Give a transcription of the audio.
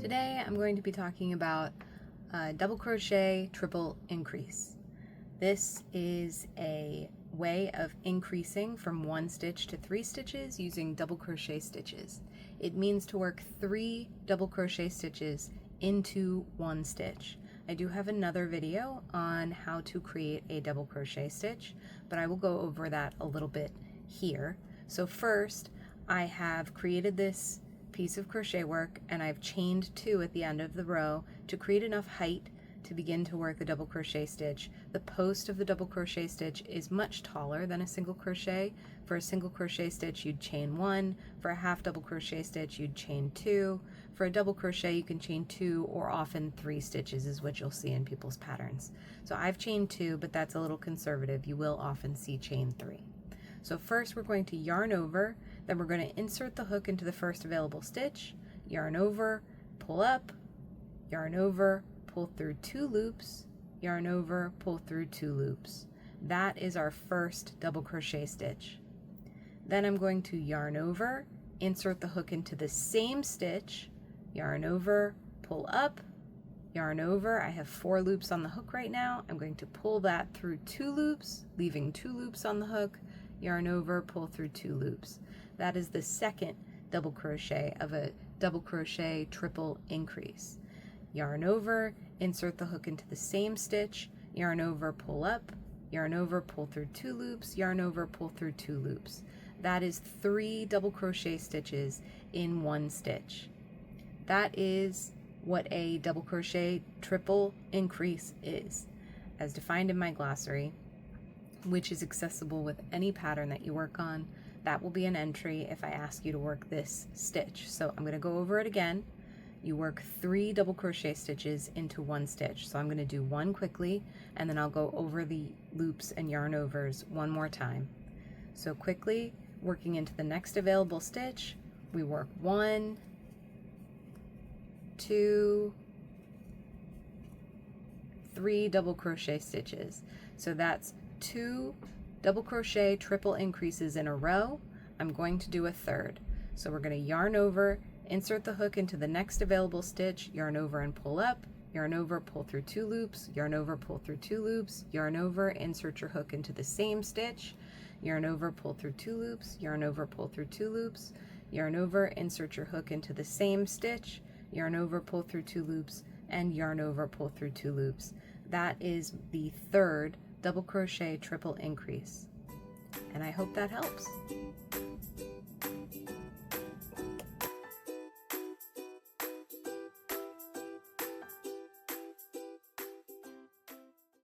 Today I'm going to be talking about double crochet triple increase. This is a way of increasing from 1 stitch to 3 stitches using double crochet stitches. It means to work 3 double crochet stitches into 1 stitch. I do have another video on how to create a double crochet stitch, but I will go over that a little bit here. So first, I have created this piece of crochet work and I've chained 2 at the end of the row to create enough height to begin to work the double crochet stitch. The post of the double crochet stitch is much taller than a single crochet. For a single crochet stitch you'd chain 1, for a half double crochet stitch you'd chain 2, for a double crochet you can chain 2 or often 3 stitches is what you'll see in people's patterns. So I've chained 2, but that's a little conservative. You will often see chain 3. So first we're going to yarn over, then we're going to insert the hook into the first available stitch, yarn over, pull up, yarn over, pull through 2 loops, yarn over, pull through 2 loops. That is our first double crochet stitch. Then I'm going to yarn over, insert the hook into the same stitch, yarn over, pull up, yarn over. I have 4 loops on the hook right now. I'm going to pull that through 2 loops, leaving 2 loops on the hook, yarn over, pull through 2 loops. That is the second double crochet of a double crochet triple increase. Yarn over, insert the hook into the same stitch, yarn over, pull up, yarn over, pull through 2 loops, yarn over, pull through 2 loops. That is 3 double crochet stitches in 1 stitch. That is what a double crochet triple increase is, as defined in my glossary, which is accessible with any pattern that you work on. That will be an entry if I ask you to work this stitch. So I'm going to go over it again. You work 3 double crochet stitches into 1 stitch. So I'm going to do 1 quickly, and then I'll go over the loops and yarn overs 1 more time. So quickly, working into the next available stitch, we work 1, 2, 3 double crochet stitches. So that's 2 double crochet triple increases in a row. I'm going to do a third. So we're going to yarn over, insert the hook into the next available stitch, yarn over and pull up, yarn over, pull through 2 loops, yarn over, pull through 2 loops, yarn over, insert your hook into the same stitch, yarn over, pull through 2 loops, yarn over, pull through 2 loops, yarn over, insert your hook into the same stitch, yarn over, pull through 2 loops, and yarn over, pull through 2 loops. That is the third double crochet triple increase, and I hope that helps.